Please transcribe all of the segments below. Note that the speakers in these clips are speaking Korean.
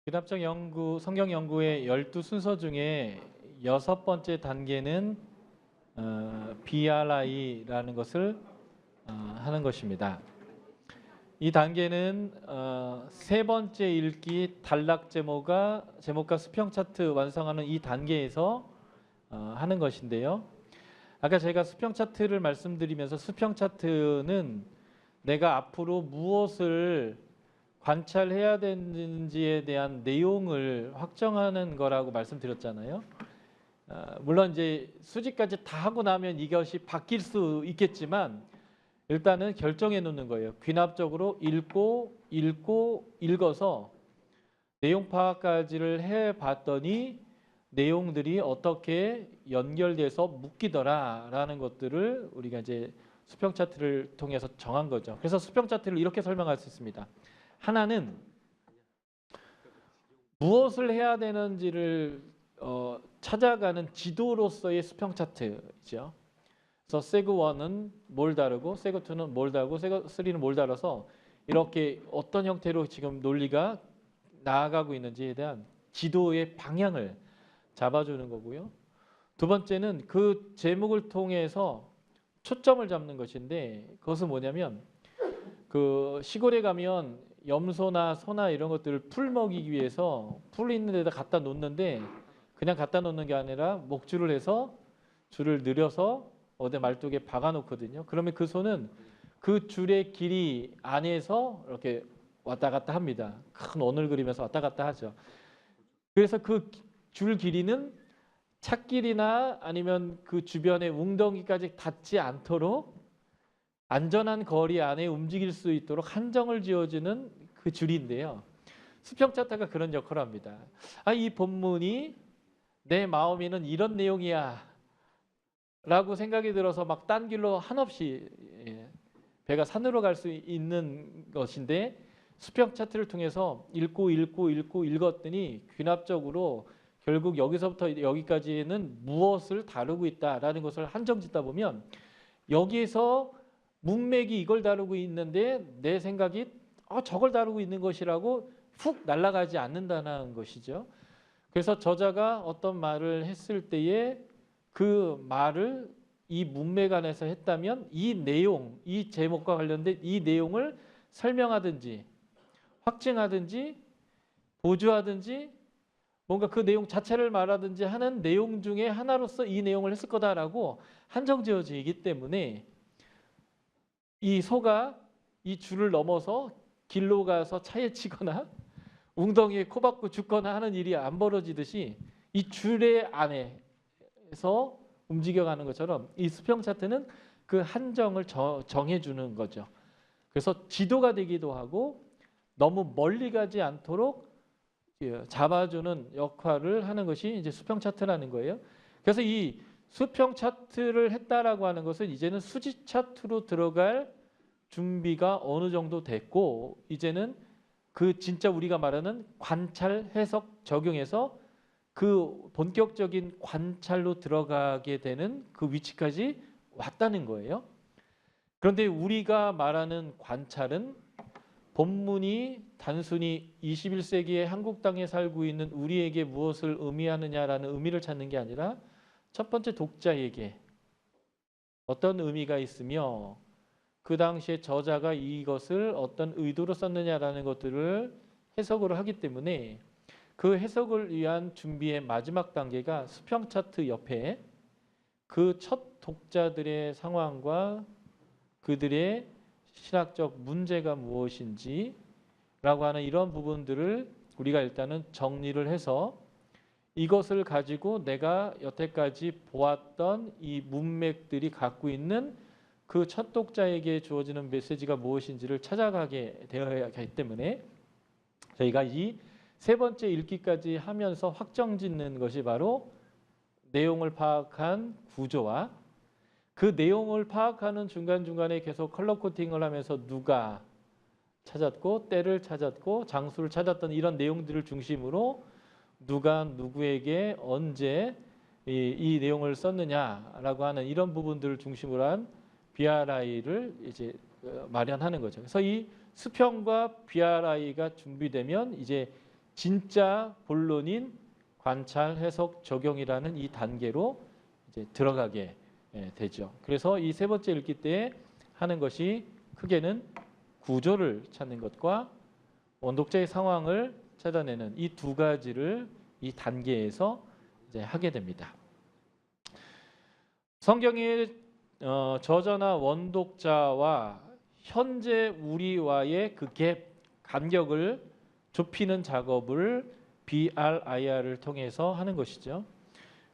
귀납적 연구, 성경 연구의 12순서 중에 6번째 단계는 BRI라는 것을 하는 것입니다. 이 단계는 세 번째 읽기 단락 제목과 수평 차트 완성하는 이 단계에서 하는 것인데요. 아까 제가 수평 차트를 말씀드리면서 수평 차트는 내가 앞으로 무엇을 관찰해야 되는지에 대한 내용을 확정하는 거라고 말씀드렸잖아요. 물론 이제 수집까지 다 하고 나면 이것이 바뀔 수 있겠지만 일단은 결정해 놓는 거예요. 귀납적으로 읽어서 내용 파악까지를 해봤더니 내용들이 어떻게 연결돼서 묶이더라라는 것들을 우리가 이제 수평 차트를 통해서 정한 거죠. 그래서 수평 차트를 이렇게 설명할 수 있습니다. 하나는 무엇을 해야 되는지를 찾아가는 지도로서의 수평 차트죠. 그래서 세그 1은 뭘 다루고 세그 2는 뭘 다루고 세그 3는 뭘 다뤄서 이렇게 어떤 형태로 지금 논리가 나아가고 있는지에 대한 지도의 방향을 잡아주는 거고요. 두 번째는 그 제목을 통해서 초점을 잡는 것인데 그것은 뭐냐면 그 시골에 가면 염소나 소나 이런 것들을 풀 먹이기 위해서 풀 있는 데다 갖다 놓는데 그냥 갖다 놓는 게 아니라 목줄을 해서 줄을 늘여서 어디 말뚝에 박아 놓거든요. 그러면 그 소는 그 줄의 길이 안에서 이렇게 왔다 갔다 합니다. 큰 원을 그리면서 왔다 갔다 하죠. 그래서 그 줄 길이는 찻길이나 아니면 그 주변의 웅덩이까지 닿지 않도록 안전한 거리 안에 움직일 수 있도록 한정을 지어주는 그 줄인데요. 수평 차트가 그런 역할을 합니다. 이 본문이 내 마음에는 이런 내용이야 라고 생각이 들어서 막 딴 길로 한없이 배가 산으로 갈 수 있는 것인데 수평 차트를 통해서 읽었더니 귀납적으로 결국 여기서부터 여기까지는 무엇을 다루고 있다라는 것을 한정짓다 보면 여기에서 문맥이 이걸 다루고 있는데 내 생각이 저걸 다루고 있는 것이라고 훅 날아가지 않는다는 것이죠. 그래서 저자가 어떤 말을 했을 때에 그 말을 이 문맥 안에서 했다면 이 내용, 이 제목과 관련된 이 내용을 설명하든지 확증하든지 보조하든지 뭔가 그 내용 자체를 말하든지 하는 내용 중에 하나로서 이 내용을 했을 거다라고 한정지어지기 때문에 이 소가 이 줄을 넘어서 길로 가서 차에 치거나 웅덩이에 코 박고 죽거나 하는 일이 안 벌어지듯이 이 줄의 안에서 움직여가는 것처럼 이 수평 차트는 그 한정을 정해주는 거죠. 그래서 지도가 되기도 하고 너무 멀리 가지 않도록 잡아주는 역할을 하는 것이 이제 수평 차트라는 거예요. 그래서 이 수평 차트를 했다라고 하는 것은 이제는 수직 차트로 들어갈 준비가 어느 정도 됐고 이제는 그 진짜 우리가 말하는 관찰, 해석, 적용해서 그 본격적인 관찰로 들어가게 되는 그 위치까지 왔다는 거예요. 그런데 우리가 말하는 관찰은 본문이 단순히 21세기의 한국 땅에 살고 있는 우리에게 무엇을 의미하느냐라는 의미를 찾는 게 아니라 첫 번째 독자에게 어떤 의미가 있으며 그 당시에 저자가 이것을 어떤 의도로 썼느냐라는 것들을 해석을 하기 때문에 그 해석을 위한 준비의 마지막 단계가 수평 차트 옆에 그 첫 독자들의 상황과 그들의 신학적 문제가 무엇인지 라고 하는 이런 부분들을 우리가 일단은 정리를 해서 이것을 가지고 내가 여태까지 보았던 이 문맥들이 갖고 있는 그 첫 독자에게 주어지는 메시지가 무엇인지를 찾아가게 되어야 하기 때문에 저희가 이 세 번째 읽기까지 하면서 확정짓는 것이 바로 내용을 파악한 구조와 그 내용을 파악하는 중간중간에 계속 컬러 코팅을 하면서 누가 찾았고 때를 찾았고 장소를 찾았던 이런 내용들을 중심으로 누가 누구에게 언제 이 내용을 썼느냐라고 하는 이런 부분들을 중심으로 한 BRI를 이제 마련하는 거죠. 그래서 이 수평과 BRI가 준비되면 이제 진짜 본론인 관찰, 해석, 적용이라는 이 단계로 이제 들어가게 되죠. 그래서 이 세 번째 읽기 때 하는 것이 크게는 구조를 찾는 것과 원독자의 상황을 찾아내는 이 두 가지를 이 단계에서 이제 하게 됩니다. 성경의 저자나 원독자와 현재 우리와의 그 갭, 간격을 좁히는 작업을 BRIR을 통해서 하는 것이죠.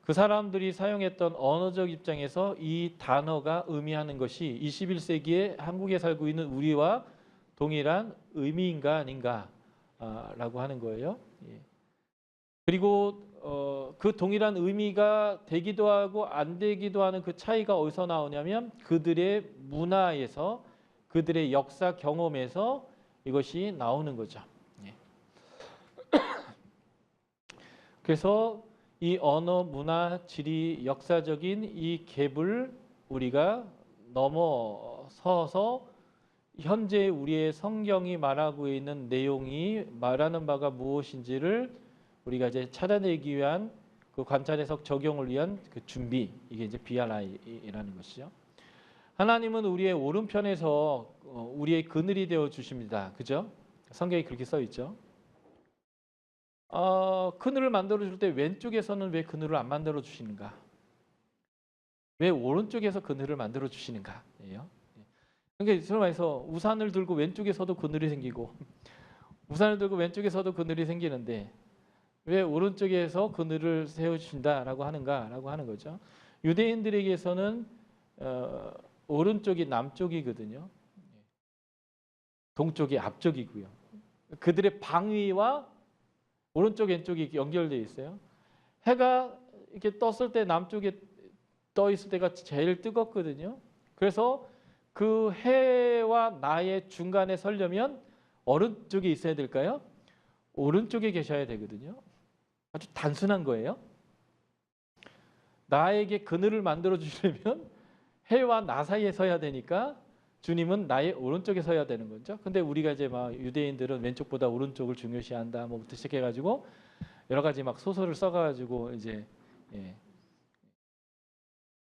그 사람들이 사용했던 언어적 입장에서 이 단어가 의미하는 것이 21세기에 한국에 살고 있는 우리와 동일한 의미인가 아닌가 라고 하는 거예요. 그리고 그 동일한 의미가 되기도 하고 안 되기도 하는 그 차이가 어디서 나오냐면 그들의 문화에서, 그들의 역사 경험에서 이것이 나오는 거죠. 그래서 이 언어, 문화, 지리, 역사적인 이 갭을 우리가 넘어서서 현재 우리의 성경이 말하고 있는 내용이 말하는 바가 무엇인지를 우리가 이제 찾아내기 위한 그 관찰, 해석, 적용을 위한 그 준비, 이게 이제 BRI라는 것이죠. 하나님은 우리의 오른편에서 우리의 그늘이 되어 주십니다. 그죠? 성경에 그렇게 써 있죠. 그늘을 만들어 줄 때 왼쪽에서는 왜 그늘을 안 만들어 주시는가? 왜 오른쪽에서 그늘을 만들어 주시는가? 그러니까 서로 말해서 우산을 들고 왼쪽에서도 그늘이 생기고 우산을 들고 왼쪽에서도 그늘이 생기는데 왜 오른쪽에서 그늘을 세워주신다라고 하는가라고 하는 거죠. 유대인들에게서는 오른쪽이 남쪽이거든요. 동쪽이 앞쪽이고요. 그들의 방위와 오른쪽 왼쪽이 연결되어 있어요. 해가 이렇게 떴을 때 남쪽에 떠 있을 때가 제일 뜨겁거든요. 그래서 그 해와 나의 중간에 서려면 어느 쪽에 있어야 될까요? 오른쪽에 계셔야 되거든요. 아주 단순한 거예요. 나에게 그늘을 만들어 주시려면 해와 나 사이에 서야 되니까 주님은 나의 오른쪽에 서야 되는 거죠. 근데 우리가 이제 막 유대인들은 왼쪽보다 오른쪽을 중요시한다 뭐부터 시작해가지고 여러 가지 막 소설을 써가지고 이제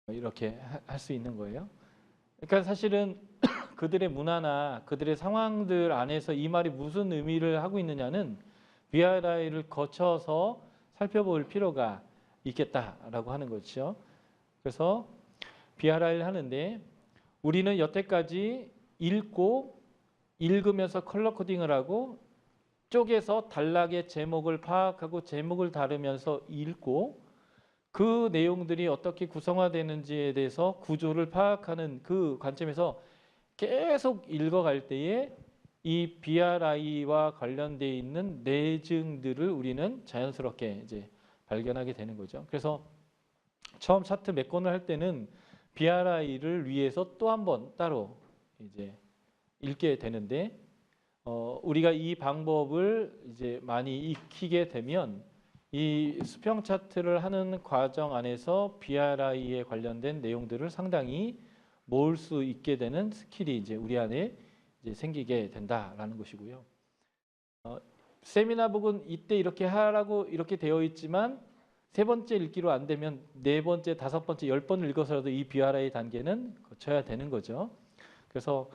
이렇게 할 수 있는 거예요. 그러니까 사실은 그들의 문화나 그들의 상황들 안에서 이 말이 무슨 의미를 하고 있느냐는 BRI를 거쳐서 살펴볼 필요가 있겠다라고 하는 거죠. 그래서 BRI를 하는데 우리는 여태까지 읽고 읽으면서 컬러 코딩을 하고 쪼개서 단락의 제목을 파악하고 제목을 다루면서 읽고 그 내용들이 어떻게 구성화되는지에 대해서 구조를 파악하는 그 관점에서 계속 읽어갈 때에 이 BRI와 관련되어 있는 내증들을 우리는 자연스럽게 이제 발견하게 되는 거죠. 그래서 처음 차트 몇 권을 할 때는 BRI를 위해서 또 한 번 따로 이제 읽게 되는데 우리가 이 방법을 이제 많이 익히게 되면 이 수평 차트를 하는 과정 안에서 BRI에 관련된 내용들을 상당히 모을 수 있게 되는 스킬이 이제 우리 안에 이제 생기게 된다라는 것이고요. 세미나북은 이때 이렇게 하라고 이렇게 되어 있지만 세 번째 읽기로 안 되면 네 번째, 다섯 번째, 10번을 읽어서라도 이 BRI 단계는 거쳐야 되는 거죠. 그래서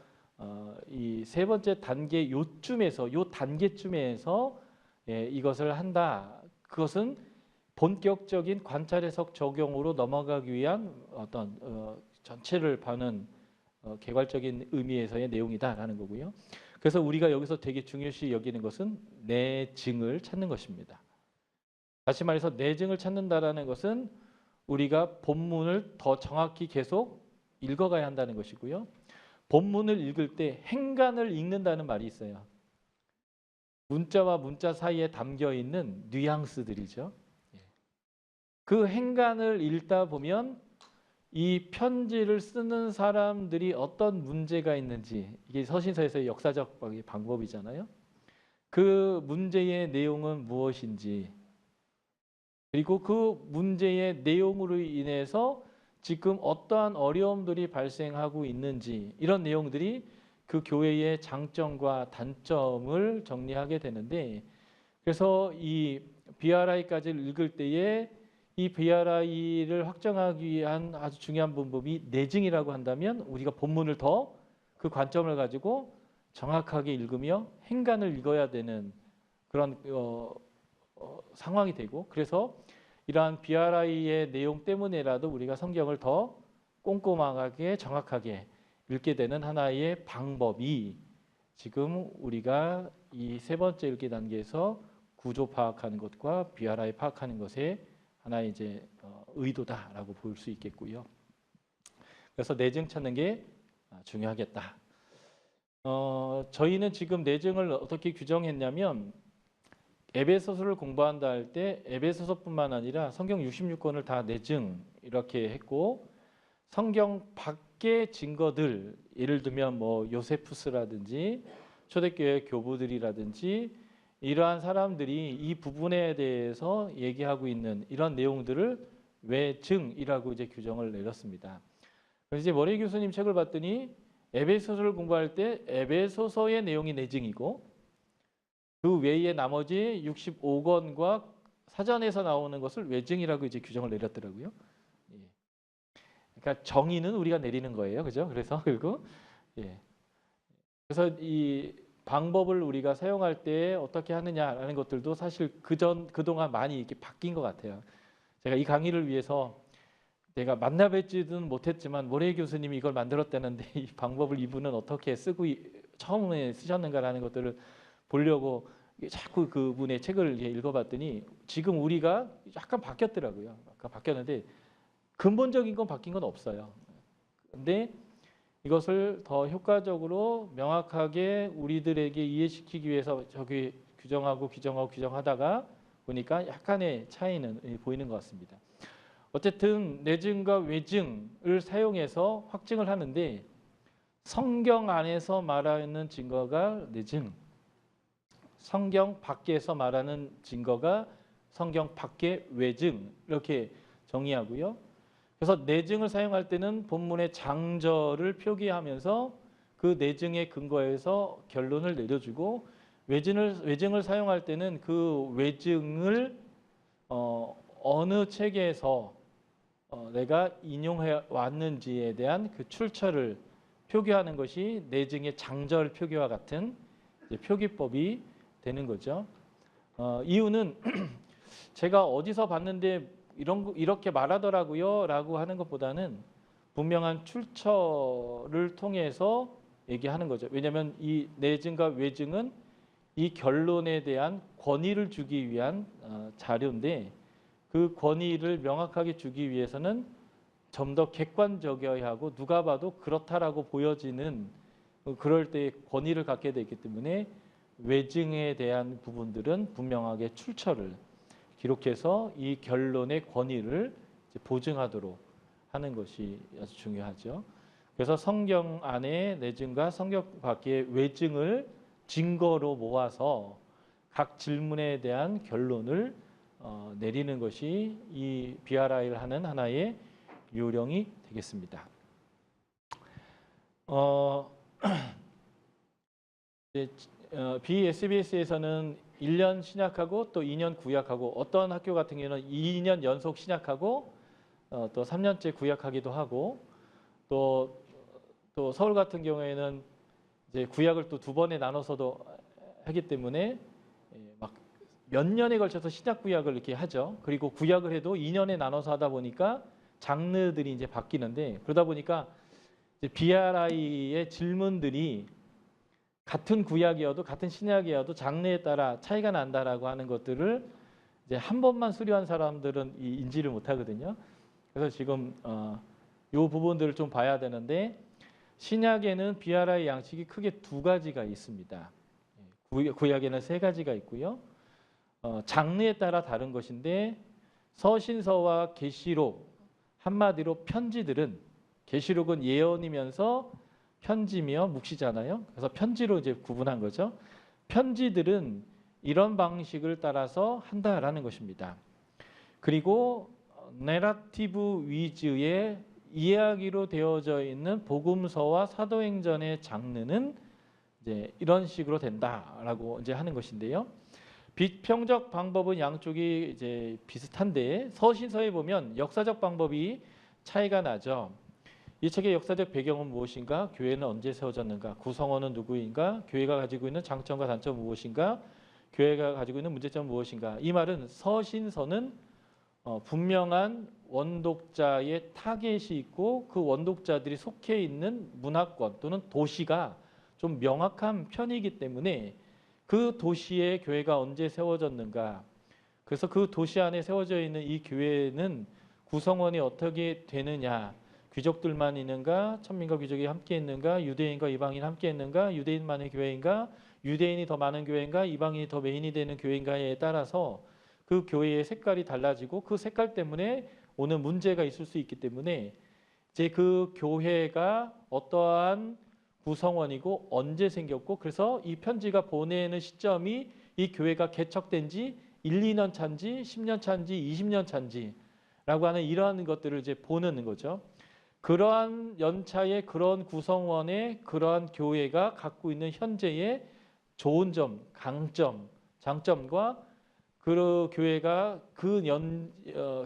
이 세 번째 단계 요쯤에서 요 단계쯤에서 이것을 한다. 그것은 본격적인 관찰, 해석, 적용으로 넘어가기 위한 어떤 전체를 봐는 개괄적인 의미에서의 내용이다라는 거고요. 그래서 우리가 여기서 되게 중요시 여기는 것은 내증을 찾는 것입니다. 다시 말해서 내증을 찾는다라는 것은 우리가 본문을 더 정확히 계속 읽어가야 한다는 것이고요. 본문을 읽을 때 행간을 읽는다는 말이 있어요. 문자와 문자 사이에 담겨 있는 뉘앙스들이죠. 그 행간을 읽다 보면 이 편지를 쓰는 사람들이 어떤 문제가 있는지, 이게 서신서에서의 역사적 방법이잖아요. 그 문제의 내용은 무엇인지, 그리고 그 문제의 내용으로 인해서 지금 어떠한 어려움들이 발생하고 있는지, 이런 내용들이 그 교회의 장점과 단점을 정리하게 되는데, 그래서 이 BRI까지를 읽을 때에 이 BRI를 확정하기 위한 아주 중요한 방법이 내증이라고 한다면 우리가 본문을 더 그 관점을 가지고 정확하게 읽으며 행간을 읽어야 되는 그런 상황이 되고, 그래서 이러한 BRI의 내용 때문에라도 우리가 성경을 더 꼼꼼하게 정확하게 읽게 되는 하나의 방법이 지금 우리가 이 세 번째 읽기 단계에서 구조 파악하는 것과 BRI 파악하는 것의 하나의 이제 의도다라고 볼 수 있겠고요. 그래서 내증 찾는 게 중요하겠다. 저희는 지금 내증을 어떻게 규정했냐면 에베소서를 공부한다 할 때 에베소서뿐만 아니라 성경 66권을 다 내증 이렇게 했고, 성경 밖의 증거들, 예를 들면 뭐 요세푸스라든지 초대교회 교부들이라든지 이러한 사람들이 이 부분에 대해서 얘기하고 있는 이런 내용들을 외증이라고 이제 규정을 내렸습니다. 그래서 이제 머레이 교수님 책을 봤더니 에베소서를 공부할 때 에베소서의 내용이 내증이고, 그 외에 나머지 65권과 사전에서 나오는 것을 외증이라고 이제 규정을 내렸더라고요. 그러니까 정의는 우리가 내리는 거예요, 그죠? 그래서 그리고 그래서 이 방법을 우리가 사용할 때 어떻게 하느냐라는 것들도 사실 그동안 많이 이렇게 바뀐 것 같아요. 제가 이 강의를 위해서 내가 만나 뵙지는 못했지만 모레이 교수님이 이걸 만들었다는데 이 방법을 이분은 어떻게 쓰고 처음에 쓰셨는가라는 것들을 보려고 자꾸 그분의 책을 읽어봤더니 지금 우리가 약간 바뀌었더라고요. 약간 바뀌었는데 근본적인 건 바뀐 건 없어요. 근데 이것을 더 효과적으로 명확하게 우리들에게 이해시키기 위해서 저기 규정하다가 보니까 약간의 차이는 보이는 것 같습니다. 어쨌든 내증과 외증을 사용해서 확증을 하는데 성경 안에서 말하는 증거가 내증, 성경 밖에서 말하는 증거가 성경 밖의 외증, 이렇게 정의하고요. 그래서 내증을 사용할 때는 본문의 장절을 표기하면서 그 내증의 근거에서 결론을 내려주고, 외증을 사용할 때는 그 외증을 어느 책에서 내가 인용해 왔는지에 대한 그 출처를 표기하는 것이 내증의 장절 표기와 같은 표기법이 되는 거죠. 이유는 제가 어디서 봤는데 이렇게 말하더라고요 라고 하는 것보다는 분명한 출처를 통해서 얘기하는 거죠. 왜냐하면 이 내증과 외증은 이 결론에 대한 권위를 주기 위한 자료인데, 그 권위를 명확하게 주기 위해서는 좀 더 객관적이어야 하고 누가 봐도 그렇다라고 보여지는 그럴 때 권위를 갖게 되기 때문에 외증에 대한 부분들은 분명하게 출처를 기록해서 이 결론의 권위를 보증하도록 하는 것이 아주 중요하죠. 그래서 성경 안에 내증과 성경 밖의 외증을 증거로 모아서 각 질문에 대한 결론을 내리는 것이 이 BRI를 하는 하나의 요령이 되겠습니다. BSBS에서는 1년 신약하고 또 2년 구약하고, 어떤 학교 같은 경우는 2년 연속 신약하고 또 3년째 구약하기도 하고, 또 서울 같은 경우에는 이제 구약을 또 2번에 나눠서도 하기 때문에 막 몇 년에 걸쳐서 신약 구약을 이렇게 하죠. 그리고 구약을 해도 2년에 나눠서 하다 보니까 장르들이 이제 바뀌는데, 그러다 보니까 이제 BRI의 질문들이 같은 구약이어도 같은 신약이어도 장르에 따라 차이가 난다라고 하는 것들을 이제 한 번만 수료한 사람들은 인지를 못하거든요. 그래서 지금 이 부분들을 좀 봐야 되는데, 신약에는 BRI 양식이 크게 2가지가 있습니다. 구약에는 3가지가 있고요. 장르에 따라 다른 것인데, 서신서와 계시록, 한마디로 편지들은, 계시록은 예언이면서 편지며 묵시잖아요. 그래서 편지로 이제 구분한 거죠. 편지들은 이런 방식을 따라서 한다라는 것입니다. 그리고 내러티브 위즈의 이야기로 되어져 있는 복음서와 사도행전의 장르는 이제 이런 식으로 된다라고 이제 하는 것인데요. 비평적 방법은 양쪽이 이제 비슷한데 서신서에 보면 역사적 방법이 차이가 나죠. 이 책의 역사적 배경은 무엇인가? 교회는 언제 세워졌는가? 구성원은 누구인가? 교회가 가지고 있는 장점과 단점은 무엇인가? 교회가 가지고 있는 문제점은 무엇인가? 이 말은 서신서는 분명한 원독자의 타겟이 있고 그 원독자들이 속해 있는 문화권 또는 도시가 좀 명확한 편이기 때문에 그 도시에 교회가 언제 세워졌는가, 그래서 그 도시 안에 세워져 있는 이 교회는 구성원이 어떻게 되느냐, 귀족들만 있는가, 천민과 귀족이 함께 있는가, 유대인과 이방인 함께 있는가, 유대인만의 교회인가, 유대인이 더 많은 교회인가, 이방인이 더 메인이 되는 교회인가에 따라서 그 교회의 색깔이 달라지고 그 색깔 때문에 오는 문제가 있을 수 있기 때문에 이제 그 교회가 어떠한 구성원이고 언제 생겼고, 그래서 이 편지가 보내는 시점이 이 교회가 개척된 지 1, 2년 차인지 10년 차인지 20년 차인지라고 하는 이러한 것들을 이제 보는 거죠. 그러한 연차의 그런 구성원의 그러한 교회가 갖고 있는 현재의 좋은 점, 강점, 장점과 그 교회가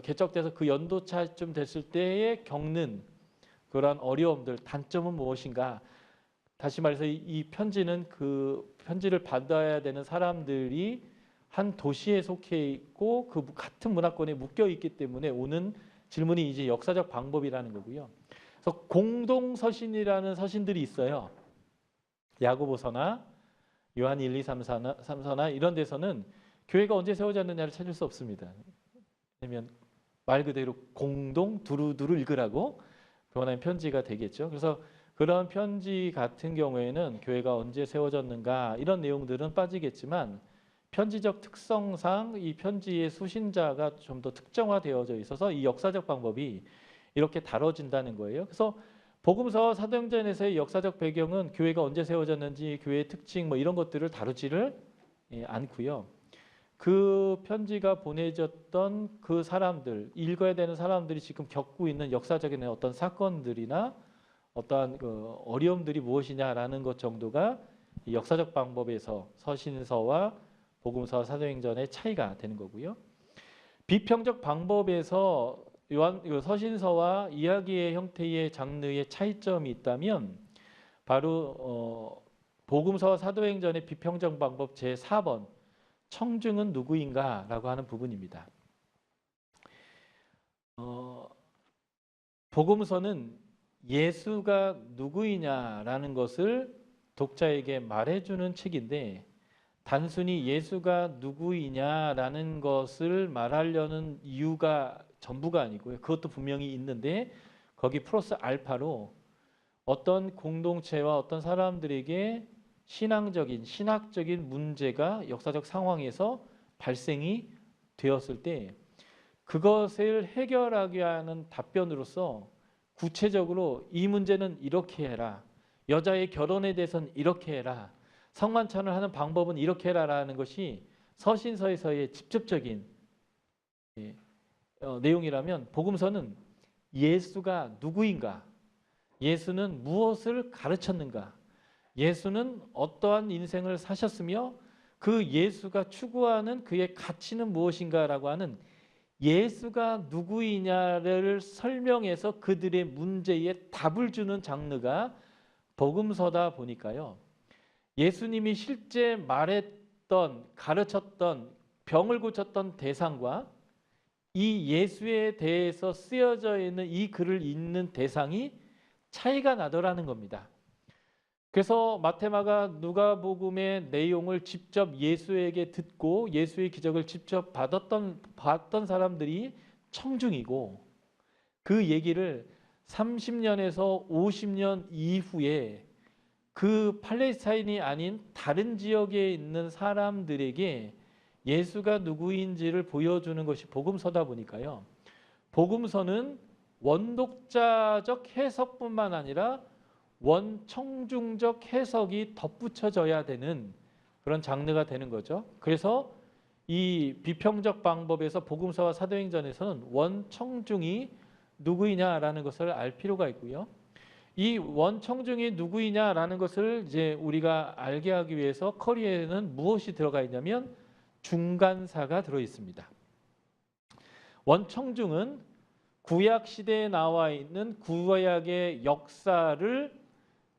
개척돼서 그 연도차쯤 됐을 때에 겪는 그러한 어려움들, 단점은 무엇인가? 다시 말해서 이 편지는 그 편지를 받아야 되는 사람들이 한 도시에 속해 있고 그 같은 문화권에 묶여 있기 때문에 오는 질문이 이제 역사적 방법이라는 거고요. 그래서 공동 서신이라는 서신들이 있어요. 야고보서나 요한 1, 2, 3서나 이런 데서는 교회가 언제 세워졌느냐를 찾을 수 없습니다. 왜냐하면 말 그대로 공동 두루두루 읽으라고 보낸 편지가 되겠죠. 그래서 그런 편지 같은 경우에는 교회가 언제 세워졌는가 이런 내용들은 빠지겠지만 편지적 특성상 이 편지의 수신자가 좀 더 특정화되어져 있어서 이 역사적 방법이 이렇게 다뤄진다는 거예요. 그래서 복음서 사도행전에서의 역사적 배경은 교회가 언제 세워졌는지 교회의 특징 뭐 이런 것들을 다루지를 않고요. 그 편지가 보내졌던 그 사람들, 읽어야 되는 사람들이 지금 겪고 있는 역사적인 어떤 사건들이나 어떠한 그 어려움들이 무엇이냐라는 것 정도가 역사적 방법에서 서신서와 복음서와 사도행전의 차이가 되는 거고요. 비평적 방법에서 서신서와 이야기의 형태의 장르의 차이점이 있다면 바로 복음서와 사도행전의 비평적 방법 제4번 청중은 누구인가 라고 하는 부분입니다. 복음서는 예수가 누구이냐라는 것을 독자에게 말해주는 책인데 단순히 예수가 누구이냐라는 것을 말하려는 이유가 전부가 아니고요. 그것도 분명히 있는데 거기 플러스 알파로 어떤 공동체와 어떤 사람들에게 신학적인 문제가 역사적 상황에서 발생이 되었을 때 그것을 해결하게 하는 답변으로서 구체적으로 이 문제는 이렇게 해라. 여자의 결혼에 대해서는 이렇게 해라. 성만찬을 하는 방법은 이렇게 해라라는 것이 서신서에서의 직접적인 내용이라면 복음서는 예수가 누구인가? 예수는 무엇을 가르쳤는가? 예수는 어떠한 인생을 사셨으며 그 예수가 추구하는 그의 가치는 무엇인가라고 하는 예수가 누구이냐를 설명해서 그들의 문제에 답을 주는 장르가 복음서다 보니까요. 예수님이 실제 말했던, 가르쳤던, 병을 고쳤던 대상과 이 예수에 대해서 쓰여져 있는 이 글을 읽는 대상이 차이가 나더라는 겁니다. 그래서 마태마가 누가복음의 내용을 직접 예수에게 듣고 예수의 기적을 직접 봤던 사람들이 청중이고 그 얘기를 30년에서 50년 이후에 그 팔레스타인이 아닌 다른 지역에 있는 사람들에게 예수가 누구인지를 보여주는 것이 복음서다 보니까요. 복음서는 원독자적 해석뿐만 아니라 원청중적 해석이 덧붙여져야 되는 그런 장르가 되는 거죠. 그래서 이 비평적 방법에서 복음서와 사도행전에서는 원청중이 누구이냐라는 것을 알 필요가 있고요. 이 원청중이 누구이냐라는 것을 이제 우리가 알게 하기 위해서 커리에는 무엇이 들어가 있냐면 중간사가 들어 있습니다. 원청중은 구약 시대에 나와 있는 구약의 역사를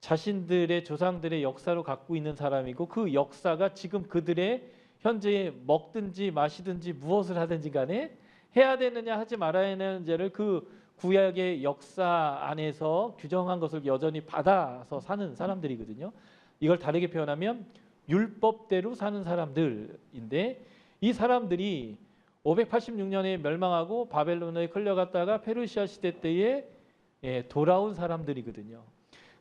자신들의 조상들의 역사로 갖고 있는 사람이고, 그 역사가 지금 그들의 현재 먹든지 마시든지 무엇을 하든지 간에 해야 되느냐 하지 말아야 되느냐를 그 구약의 역사 안에서 규정한 것을 여전히 받아서 사는 사람들이거든요. 이걸 다르게 표현하면 율법대로 사는 사람들인데, 이 사람들이 586년에 멸망하고 바벨론에 끌려갔다가 페르시아 시대 때에 돌아온 사람들이거든요.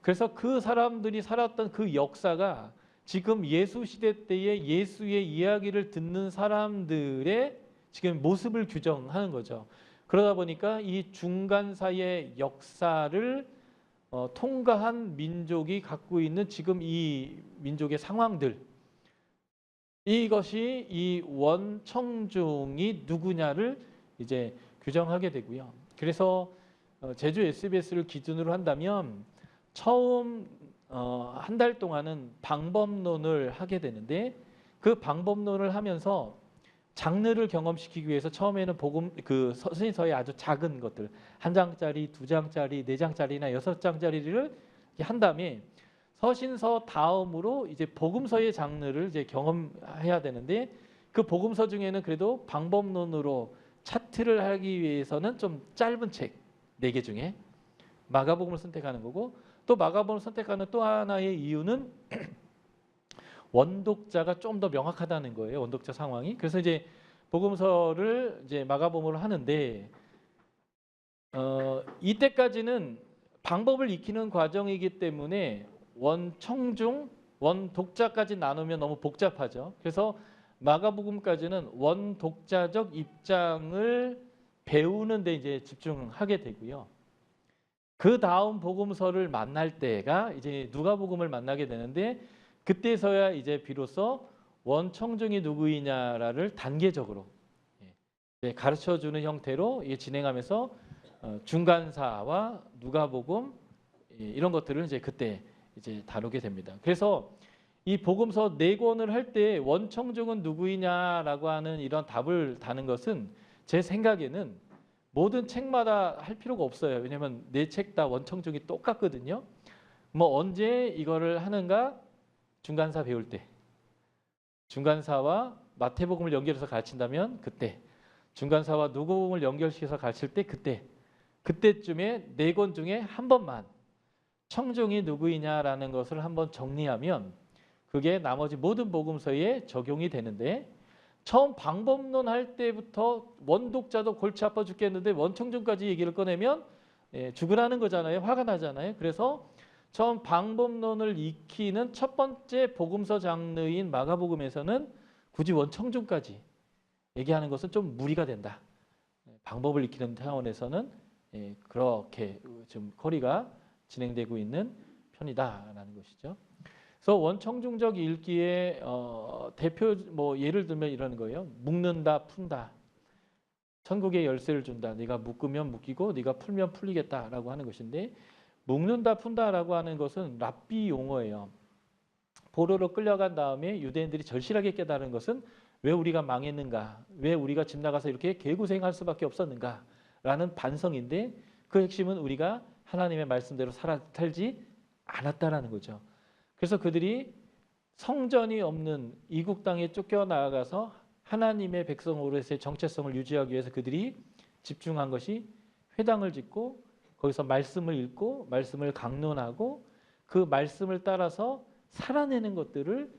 그래서 그 사람들이 살았던 그 역사가 지금 예수 시대 때에 예수의 이야기를 듣는 사람들의 지금 모습을 규정하는 거죠. 그러다 보니까 이 중간사의 역사를 통과한 민족이 갖고 있는 지금 이 민족의 상황들, 이것이 이 원청중이 누구냐를 이제 규정하게 되고요. 그래서 제주 SBS를 기준으로 한다면 처음 한 달 동안은 방법론을 하게 되는데, 그 방법론을 하면서 장르를 경험시키기 위해서 처음에는 복음 그 서신서의 아주 작은 것들, 한 장짜리, 두 장짜리, 네 장짜리나 여섯 장짜리를 한 다음에 서신서 다음으로 이제 복음서의 장르를 이제 경험해야 되는데, 그 복음서 중에는 그래도 방법론으로 차트를 하기 위해서는 좀 짧은 책 4개 중에 마가복음을 선택하는 거고, 또 마가복음을 선택하는 또 하나의 이유는 원독자가 좀 더 명확하다는 거예요. 원독자 상황이. 그래서 이제 복음서를 이제 마가복음으로 하는데, 이때까지는 방법을 익히는 과정이기 때문에 원청중, 원독자까지 나누면 너무 복잡하죠. 그래서 마가복음까지는 원독자적 입장을 배우는 데 이제 집중하게 되고요. 그 다음 복음서를 만날 때가 이제 누가복음을 만나게 되는데, 그때서야 이제 비로소 원청중이 누구이냐를 단계적으로 가르쳐주는 형태로 진행하면서 중간사와 누가복음 이런 것들을 이제 그때 이제 다루게 됩니다. 그래서 이 복음서 4권을 할 때 원청중은 누구이냐라고 하는 이런 답을 다는 것은 제 생각에는 모든 책마다 할 필요가 없어요. 왜냐하면 4책 다 원청중이 똑같거든요. 뭐 언제 이거를 하는가? 중간사 배울 때, 중간사와 마태복음을 연결해서 가르친다면 그때, 중간사와 누가복음을 연결시켜서 가르칠 때 그때쯤에 4권 중에 한 번만 청중이 누구이냐라는 것을 한번 정리하면 그게 나머지 모든 복음서에 적용이 되는데, 처음 방법론 할 때부터 원독자도 골치 아파 죽겠는데 원청중까지 얘기를 꺼내면 죽으라는 거잖아요. 화가 나잖아요. 그래서 처음 방법론을 익히는 첫 번째 복음서 장르인 마가복음에서는 굳이 원청중까지 얘기하는 것은 좀 무리가 된다. 방법을 익히는 차원에서는 그렇게 좀 거리가 진행되고 있는 편이다라는 것이죠. 그래서 원청중적 읽기의 대표 뭐 예를 들면 이런 거예요. 묶는다, 푼다. 천국의 열쇠를 준다. 네가 묶으면 묶이고 네가 풀면 풀리겠다라고 하는 것인데, 묶는다, 푼다라고 하는 것은 랍비 용어예요. 포로로 끌려간 다음에 유대인들이 절실하게 깨달은 것은 왜 우리가 망했는가, 왜 우리가 집 나가서 이렇게 개고생할 수밖에 없었는가라는 반성인데, 그 핵심은 우리가 하나님의 말씀대로 살지 않았다라는 거죠. 그래서 그들이 성전이 없는 이국 땅에 쫓겨나가서 하나님의 백성으로서의 정체성을 유지하기 위해서 그들이 집중한 것이 회당을 짓고 거기서 말씀을 읽고 말씀을 강론하고 그 말씀을 따라서 살아내는 것들을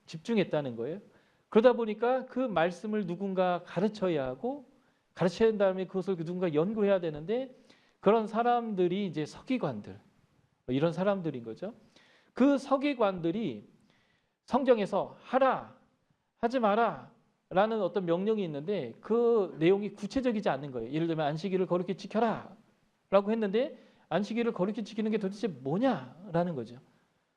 집중했다는 거예요. 그러다 보니까 그 말씀을 누군가 가르쳐야 하고, 가르쳐야 한 다음에 그것을 누군가 연구해야 되는데, 그런 사람들이 이제 서기관들, 이런 사람들인 거죠. 그 서기관들이 성경에서 하라, 하지 마라 라는 어떤 명령이 있는데 그 내용이 구체적이지 않는 거예요. 예를 들면 안식일을 거룩히 지켜라 라고 했는데 안식일을 거룩히 지키는 게 도대체 뭐냐라는 거죠.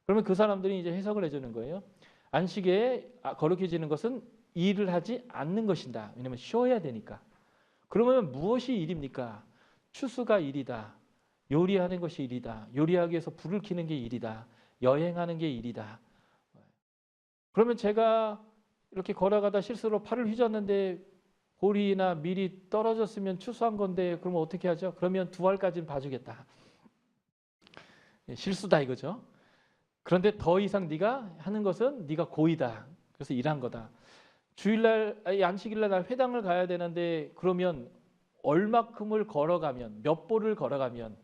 그러면 그 사람들이 이제 해석을 해주는 거예요. 안식에 거룩히 지는 것은 일을 하지 않는 것이다. 왜냐하면 쉬어야 되니까. 그러면 무엇이 일입니까? 추수가 일이다. 요리하는 것이 일이다. 요리하기 위해서 불을 켜는 게 일이다. 여행하는 게 일이다. 그러면 제가 이렇게 걸어가다 실수로 팔을 휘졌는데 볼이나 밀이 떨어졌으면 추수한 건데 그러면 어떻게 하죠? 그러면 두 알까지는 봐주겠다. 실수다 이거죠. 그런데 더 이상 네가 하는 것은 네가 고의다. 그래서 일한 거다. 주일날 안식일날 날 회당을 가야 되는데 그러면 얼마큼을 걸어가면 몇 보를 걸어가면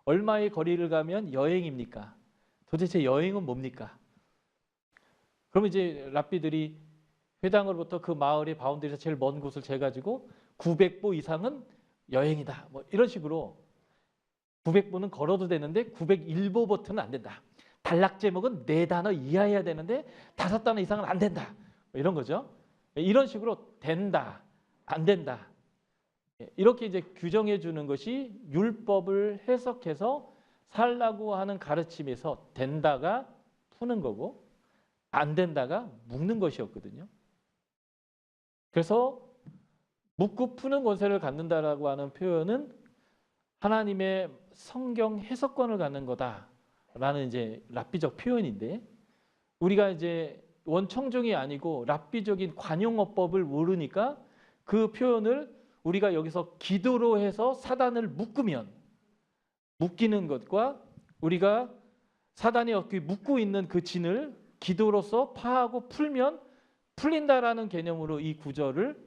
얼마의 거리를 가면 여행입니까? 도대체 여행은 뭡니까? 그러면 이제 랍비들이 회당으로부터 그 마을의 바운드리에서 제일 먼 곳을 재가지고 900보 이상은 여행이다. 뭐 이런 식으로 900보는 걸어도 되는데 901보부터는 안 된다. 단락 제목은 4단어 이하여야 되는데 5단어 이상은 안 된다. 뭐 이런 거죠. 이런 식으로 된다, 안 된다. 이렇게 이제 규정해 주는 것이 율법을 해석해서 살라고 하는 가르침에서 된다가 푸는 거고 안 된다가 묶는 것이었거든요. 그래서 묶고 푸는 권세를 갖는다라고 하는 표현은 하나님의 성경 해석권을 갖는 거다라는 이제 랍비적 표현인데 우리가 이제 원청중이 아니고 랍비적인 관용어법을 모르니까 그 표현을 우리가 여기서 기도로 해서 사단을 묶이는 것과 우리가 사단이 어떻게 묶고 있는 그 진을 기도로서 파하고 풀면 풀린다라는 개념으로 이 구절을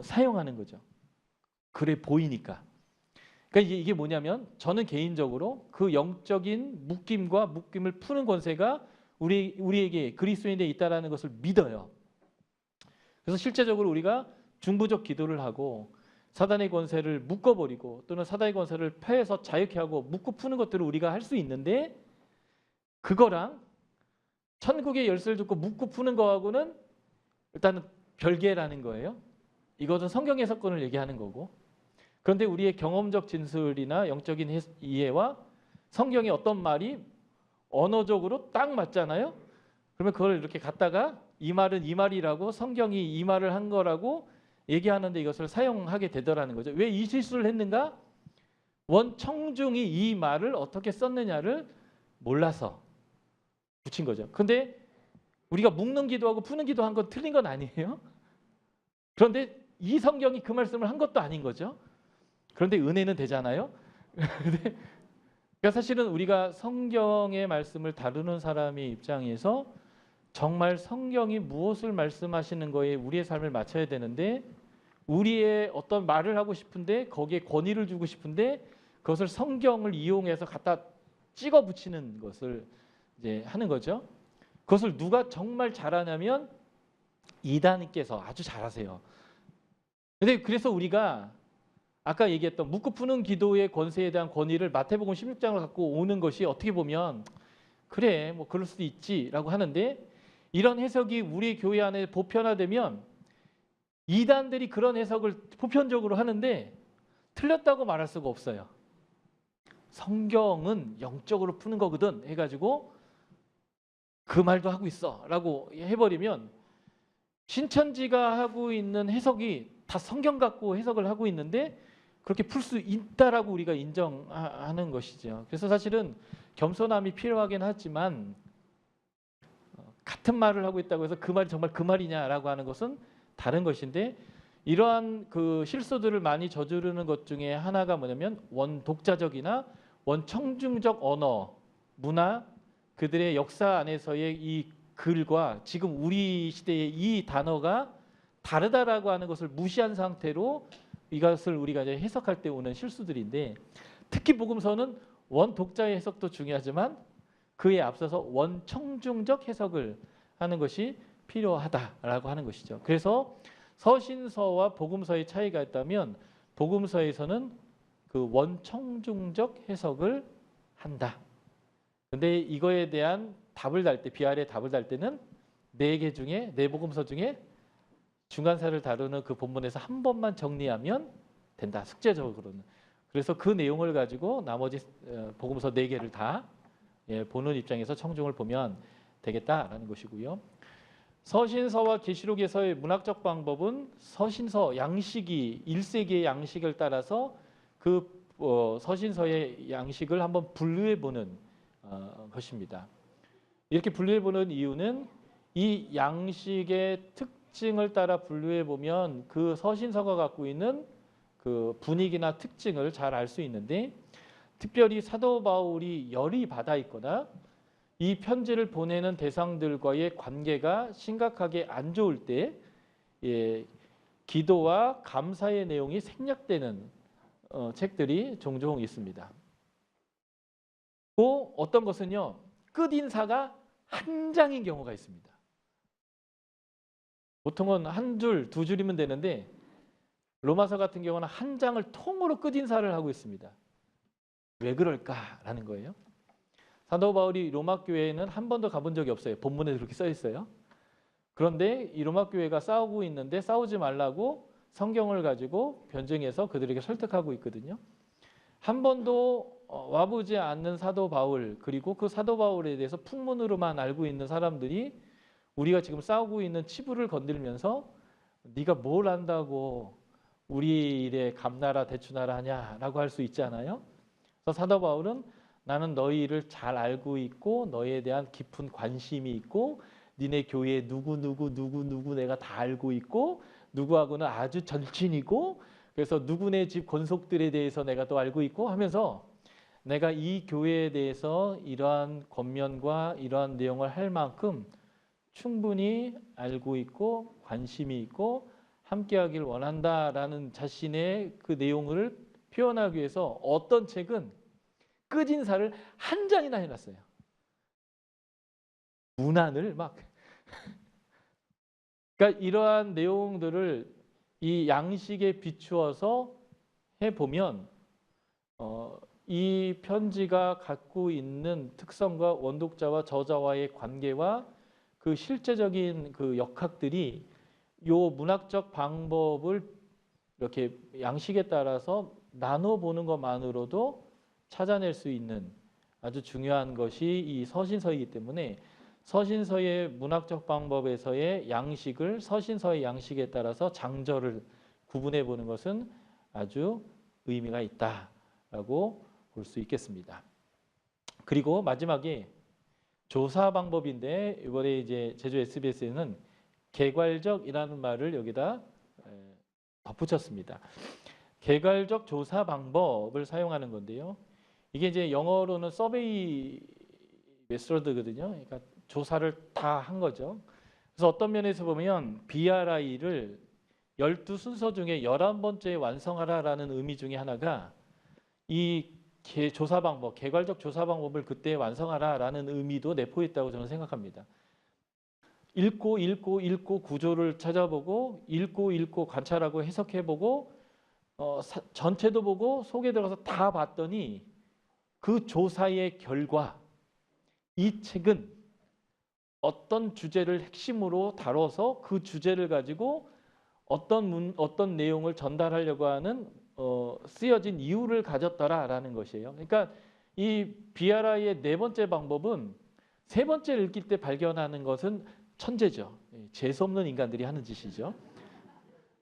사용하는 거죠. 그래 보이니까. 그러니까 이게 뭐냐면 저는 개인적으로 그 영적인 묶임을 푸는 권세가 우리에게 그리스도인에 있다라는 것을 믿어요. 그래서 실제적으로 우리가 중보적 기도를 하고 사단의 권세를 묶어버리고 또는 사단의 권세를 패해서 자유케 하고 묶고 푸는 것들을 우리가 할 수 있는데 그거랑 천국의 열쇠를 줬고 묶고 푸는 거하고는 일단은 별개라는 거예요. 이것은 성경 해석권을 얘기하는 거고 그런데 우리의 경험적 진술이나 영적인 이해와 성경의 어떤 말이 언어적으로 딱 맞잖아요. 그러면 그걸 이렇게 갖다가 이 말은 이 말이라고 성경이 이 말을 한 거라고 얘기하는데 이것을 사용하게 되더라는 거죠. 왜 이 실수를 했는가? 원청중이 이 말을 어떻게 썼느냐를 몰라서 붙인 거죠. 근데 우리가 묶는 기도하고 푸는 기도한 건 틀린 건 아니에요. 그런데 이 성경이 그 말씀을 한 것도 아닌 거죠. 그런데 은혜는 되잖아요. 그러니까 사실은 우리가 성경의 말씀을 다루는 사람의 입장에서 정말 성경이 무엇을 말씀하시는 거에 우리의 삶을 맞춰야 되는데 우리의 어떤 말을 하고 싶은데 거기에 권위를 주고 싶은데 그것을 성경을 이용해서 갖다 찍어 붙이는 것을 이제 하는 거죠. 그것을 누가 정말 잘하냐면 이단께서 아주 잘하세요. 근데 그래서 우리가 아까 얘기했던 묻고 푸는 기도의 권세에 대한 권위를 마태복음 16장을 갖고 오는 것이 어떻게 보면 그래 뭐 그럴 수도 있지라고 하는데 이런 해석이 우리 교회 안에 보편화되면 이단들이 그런 해석을 보편적으로 하는데 틀렸다고 말할 수가 없어요. 성경은 영적으로 푸는 거거든 해가지고 그 말도 하고 있어 라고 해버리면 신천지가 하고 있는 해석이 다 성경 갖고 해석을 하고 있는데 그렇게 풀 수 있다라고 우리가 인정하는 것이죠. 그래서 사실은 겸손함이 필요하긴 하지만 같은 말을 하고 있다고 해서 그 말이 정말 그 말이냐라고 하는 것은 다른 것인데 이러한 그 실수들을 많이 저지르는 것 중에 하나가 뭐냐면 원독자적이나 원청중적 언어, 문화, 그들의 역사 안에서의 이 글과 지금 우리 시대의 이 단어가 다르다라고 하는 것을 무시한 상태로 이것을 우리가 이제 해석할 때 오는 실수들인데 특히 복음서는 원독자의 해석도 중요하지만 그에 앞서서 원청중적 해석을 하는 것이 필요하다라고 하는 것이죠. 그래서 서신서와 복음서의 차이가 있다면 복음서에서는 그 원청중적 해석을 한다. 근데 이거에 대한 답을 달 때 비아래 답을 달 때는 4개 중에 4복음서 중에 중간사를 다루는 그 본문에서 한 번만 정리하면 된다. 숙제적으로는. 그래서 그 내용을 가지고 나머지 복음서 4개를 다 보는 입장에서 청중을 보면 되겠다라는 것이고요. 서신서와 계시록에서의 문학적 방법은 서신서 양식이 1세기의 양식을 따라서 그 서신서의 양식을 한번 분류해 보는 것입니다. 이렇게 분류해 보는 이유는 이 양식의 특징을 따라 분류해 보면 그 서신서가 갖고 있는 그 분위기나 특징을 잘 알 수 있는데, 특별히 사도 바울이 열이 받아 있거나 이 편지를 보내는 대상들과의 관계가 심각하게 안 좋을 때 기도와 감사의 내용이 생략되는 책들이 종종 있습니다. 또 어떤 것은요, 끝인사가 한 장인 경우가 있습니다. 보통은 한 줄, 두 줄이면 되는데 로마서 같은 경우는 한 장을 통으로 끝인사를 하고 있습니다. 왜 그럴까라는 거예요. 사도 바울이 로마 교회에는 한 번도 가본 적이 없어요. 본문에 그렇게 써 있어요. 그런데 이 로마 교회가 싸우고 있는데 싸우지 말라고 성경을 가지고 변증해서 그들에게 설득하고 있거든요. 한 번도 와보지 않는 사도 바울, 그리고 그 사도 바울에 대해서 풍문으로만 알고 있는 사람들이 우리가 지금 싸우고 있는 치부를 건들면서 네가 뭘 안다고 우리 일에 감나라 대추나라 하냐라고 할 수 있잖아요. 그래서 사도 바울은 나는 너희 일을 잘 알고 있고 너희에 대한 깊은 관심이 있고 니네 교회 누구 내가 다 알고 있고 누구하고는 아주 절친이고 그래서 누구네 집 권속들에 대해서 내가 또 알고 있고 하면서 내가 이 교회에 대해서 이러한 권면과 이러한 내용을 할 만큼 충분히 알고 있고 관심이 있고 함께하길 원한다라는 자신의 그 내용을 표현하기 위해서 어떤 책은 끝인사를 한 장이나 해놨어요. 문안을 막 그러니까 이러한 내용들을 이 양식에 비추어서 해보면 이 편지가 갖고 있는 특성과 원독자와 저자와의 관계와 그 실제적인 그 역학들이 요 문학적 방법을 이렇게 양식에 따라서 나눠보는 것만으로도 찾아낼 수 있는 아주 중요한 것이 이 서신서이기 때문에 서신서의 문학적 방법에서의 양식을 서신서의 양식에 따라서 장절을 구분해 보는 것은 아주 의미가 있다라고 볼 수 있겠습니다. 그리고 마지막에 조사 방법인데 이번에 이제 제주 SBS에는 개괄적이라는 말을 여기다 덧붙였습니다. 개괄적 조사 방법을 사용하는 건데요. 이게 이제 영어로는 서베이 메소드거든요. 그러니까 조사를 다 한 거죠. 그래서 어떤 면에서 보면 BRI를 12순서 중에 11번째에 완성하라라는 의미 중에 하나가 이 조사 방법, 개괄적 조사 방법을 그때 완성하라라는 의미도 내포했다고 저는 생각합니다. 읽고 구조를 찾아보고 읽고 관찰하고 해석해보고 전체도 보고 속에 들어가서 다 봤더니 그 조사의 결과 이 책은 어떤 주제를 핵심으로 다뤄서 그 주제를 가지고 어떤 내용을 전달하려고 하는 쓰여진 이유를 가졌더라라는 것이에요. 그러니까 이 BRI의 네 번째 방법은 세 번째를 읽을 때 발견하는 것은 천재죠. 재수 없는 인간들이 하는 짓이죠.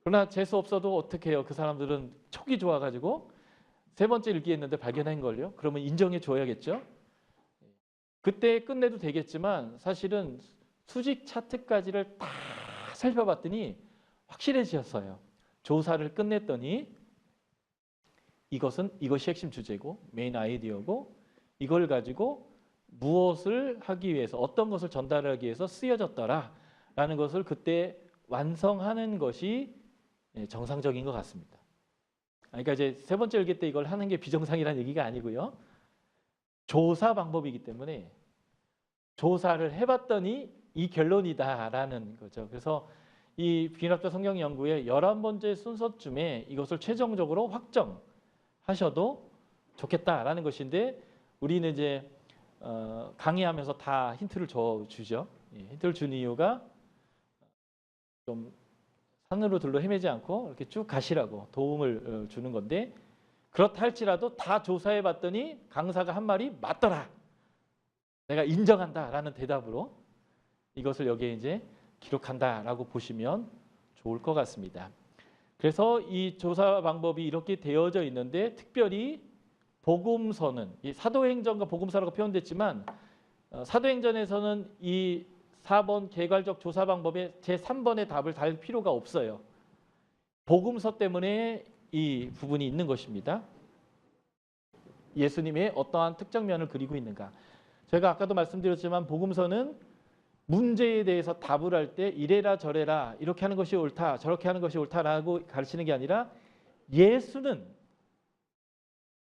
그러나 재수 없어도 어떻게 해요? 그 사람들은 촉이 좋아가지고 세 번째 읽기 했는데 발견한 걸요. 그러면 인정해 줘야겠죠. 그때 끝내도 되겠지만 사실은 수직 차트까지를 다 살펴봤더니 확실해졌어요. 조사를 끝냈더니 이것이 핵심 주제고 메인 아이디어고 이걸 가지고 무엇을 하기 위해서 어떤 것을 전달하기 위해서 쓰여졌더라라는 것을 그때 완성하는 것이 정상적인 것 같습니다. 그러니까 이제 세 번째 읽기 때 이걸 하는 게 비정상이라는 얘기가 아니고요. 조사 방법이기 때문에 조사를 해봤더니 이 결론이다라는 거죠. 그래서 이 비문학적 성경 연구의 11번째 순서쯤에 이것을 최종적으로 확정하셔도 좋겠다라는 것인데 우리는 이제 강의하면서 다 힌트를 주죠. 힌트를 준 이유가 좀 산으로 들러 헤매지 않고 이렇게 쭉 가시라고 도움을 주는 건데 그렇다 할지라도 다 조사해 봤더니 강사가 한 말이 맞더라. 내가 인정한다라는 대답으로 이것을 여기에 이제 기록한다라고 보시면 좋을 것 같습니다. 그래서 이 조사 방법이 이렇게 되어져 있는데 특별히 복음서는 이 사도행전과 복음서라고 표현됐지만 사도행전에서는 이 4번 개괄적 조사 방법에 제3번의 답을 달 필요가 없어요. 복음서 때문에 이 부분이 있는 것입니다. 예수님의 어떠한 특정 면을 그리고 있는가. 제가 아까도 말씀드렸지만 복음서는 문제에 대해서 답을 할 때 이래라 저래라 이렇게 하는 것이 옳다 저렇게 하는 것이 옳다라고 가르치는 게 아니라 예수는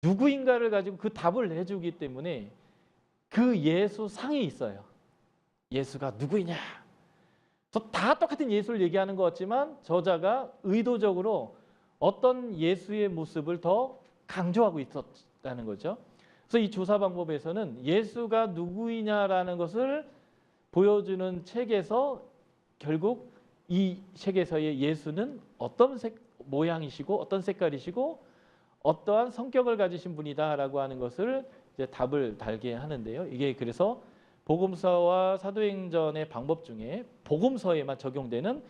누구인가를 가지고 그 답을 내주기 때문에 그 예수상이 있어요. 예수가 누구이냐. 다 똑같은 예수를 얘기하는 것 같지만 저자가 의도적으로 어떤 예수의 모습을 더 강조하고 있었다는 거죠. 그래서 이 조사 방법에서는 예수가 누구이냐라는 것을 보여주는 책에서 결국 이 책에서의 예수는 어떤 모양이시고 어떤 색깔이시고 어떠한 성격을 가지신 분이다라고 하는 것을 이제 답을 달게 하는데요. 이게 그래서 복음서와 사도행전의 방법 중에 복음서에만 적용되는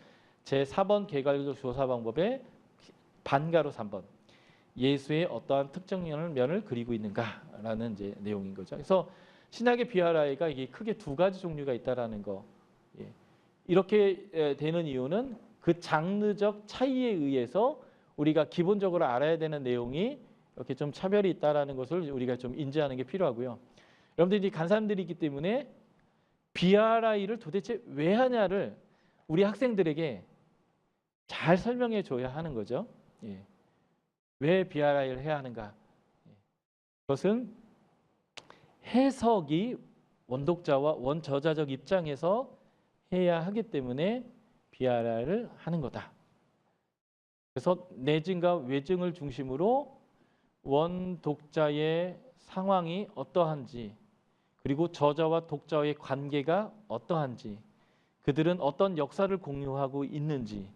제4번 개괄적 조사 방법의 반가로 3번 예수의 어떠한 특정 면을 그리고 있는가라는 이제 내용인 거죠. 그래서 신약의 비아라이가 이게 크게 두 가지 종류가 있다라는 거. 이렇게 되는 이유는 그 장르적 차이에 의해서 우리가 기본적으로 알아야 되는 내용이 이렇게 좀 차별이 있다라는 것을 우리가 좀 인지하는 게 필요하고요. 여러분들이 간 사람들이기 때문에 비아라이를 도대체 왜 하냐를 우리 학생들에게 잘 설명해 줘야 하는 거죠. 왜 비아라이를 해야 하는가? 그것은 해석이 원독자와 원저자적 입장에서 해야 하기 때문에 비아라이를 하는 거다. 그래서 내증과 외증을 중심으로 원독자의 상황이 어떠한지 그리고 저자와 독자의 관계가 어떠한지 그들은 어떤 역사를 공유하고 있는지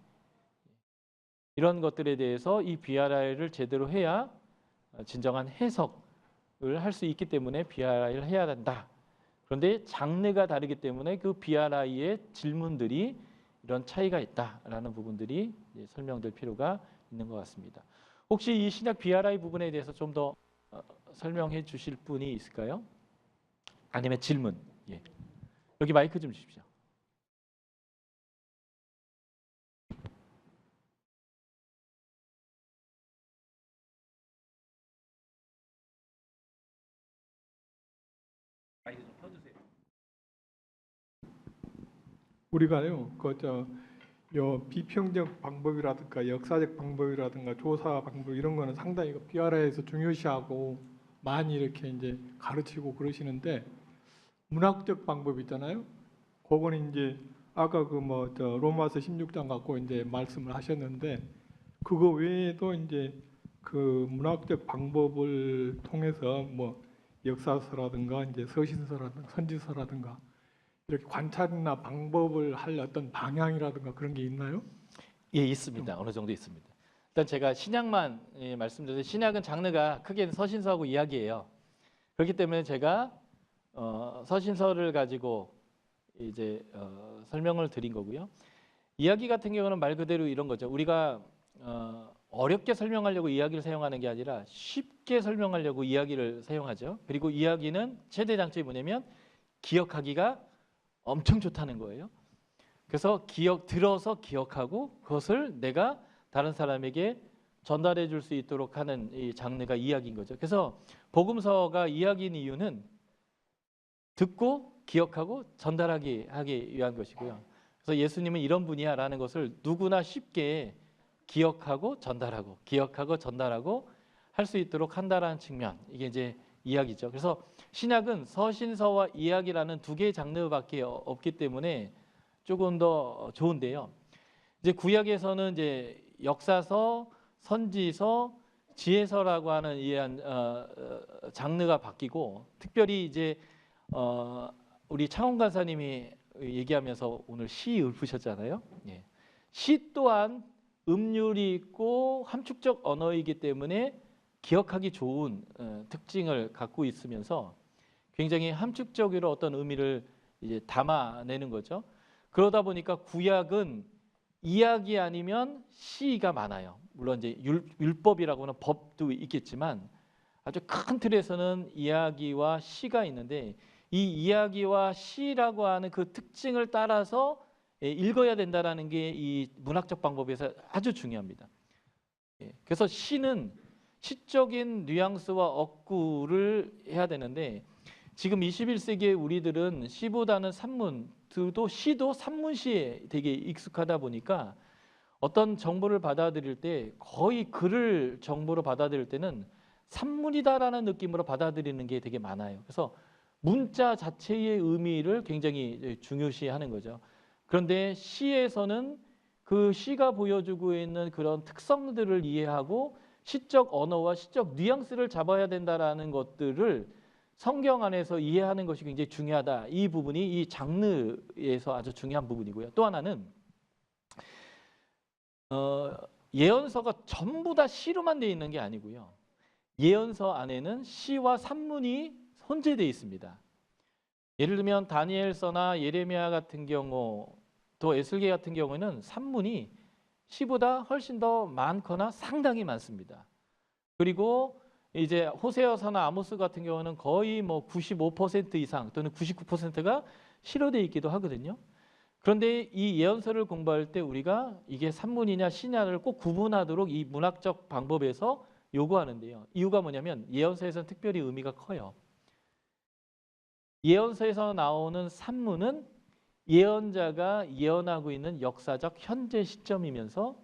이런 것들에 대해서 이 비아라이를 제대로 해야 진정한 해석을 할 수 있기 때문에 비아라이를 해야 한다. 그런데 장르가 다르기 때문에 그 비아라이의 질문들이 이런 차이가 있다라는 부분들이 설명될 필요가 있는 것 같습니다. 혹시 이 신약 비아라이 부분에 대해서 좀 더 설명해 주실 분이 있을까요? 아니면 질문? 여기 마이크 좀 주십시오. 마이크 좀 펴주세요. 우리가요, 요 비평적 방법이라든가 역사적 방법이라든가 조사 방법 이런 거는 상당히 비아라에서 중요시하고 많이 이렇게 이제 가르치고 그러시는데 문학적 방법 있잖아요. 그거는 이제 아까 로마서 16장 갖고 이제 말씀을 하셨는데 그거 외에도 이제 그 문학적 방법을 통해서 뭐 역사서라든가 이제 서신서라든가 선지서라든가 이렇게 관찰이나 방법을 할 어떤 방향이라든가 그런 게 있나요? 예, 있습니다. 어느 정도 있습니다. 일단 제가 신약만 말씀드렸는데 신약은 장르가 크게 서신서하고 이야기예요. 그렇기 때문에 제가 서신서를 가지고 이제 설명을 드린 거고요. 이야기 같은 경우는 말 그대로 이런 거죠. 우리가 어렵게 설명하려고 이야기를 사용하는 게 아니라 쉽게 설명하려고 이야기를 사용하죠. 그리고 이야기는 최대 장점이 뭐냐면 기억하기가 엄청 좋다는 거예요. 그래서 들어서 기억하고 그것을 내가 다른 사람에게 전달해 줄 수 있도록 하는 이 장르가 이야기인 거죠. 그래서 복음서가 이야기인 이유는 듣고 기억하고 전달하기 위한 것이고요. 그래서 예수님은 이런 분이야라는 것을 누구나 쉽게 기억하고 전달하고 할 수 있도록 한다라는 측면, 이게 이제 이야기죠. 그래서 신약은 서신서와 이야기라는 두 개의 장르밖에 없기 때문에 조금 더 좋은데요. 이제 구약에서는 이제 역사서, 선지서, 지혜서라고 하는 장르가 바뀌고, 특별히 이제 우리 창원 간사님이 얘기하면서 오늘 시 읊으셨잖아요. 시 또한 음률이 있고 함축적 언어이기 때문에 기억하기 좋은 특징을 갖고 있으면서 굉장히 함축적으로 어떤 의미를 이제 담아내는 거죠. 그러다 보니까 구약은 이야기 아니면 시가 많아요. 물론 이제 율법이라고 하는 법도 있겠지만 아주 큰 틀에서는 이야기와 시가 있는데 이 이야기와 시라고 하는 그 특징을 따라서 읽어야 된다라는 게 이 문학적 방법에서 아주 중요합니다. 그래서 시는 시적인 뉘앙스와 어구를 해야 되는데 지금 21세기의 우리들은 시보다는 산문도 시도 산문시에 되게 익숙하다 보니까 어떤 정보를 받아들일 때 거의 글을 정보로 받아들일 때는 산문이다라는 느낌으로 받아들이는 게 되게 많아요. 그래서 문자 자체의 의미를 굉장히 중요시하는 거죠. 그런데 시에서는 그 시가 보여주고 있는 그런 특성들을 이해하고 시적 언어와 시적 뉘앙스를 잡아야 된다라는 것들을 성경 안에서 이해하는 것이 굉장히 중요하다. 이 부분이 이 장르에서 아주 중요한 부분이고요. 또 하나는 예언서가 전부 다 시로만 되어 있는 게 아니고요. 예언서 안에는 시와 산문이 혼재되어 있습니다. 예를 들면 다니엘서나 예레미야 같은 경우 또 에스겔 같은 경우에는 산문이 시보다 훨씬 더 많거나 상당히 많습니다. 그리고 이제 호세아서나 아모스 같은 경우는 거의 뭐 95% 이상 또는 99%가 시로 되어 있기도 하거든요. 그런데 이 예언서를 공부할 때 우리가 이게 산문이냐 시냐를 꼭 구분하도록 이 문학적 방법에서 요구하는데요. 이유가 뭐냐면 예언서에서는 특별히 의미가 커요. 예언서에서 나오는 산문은 예언자가 예언하고 있는 역사적 현재 시점이면서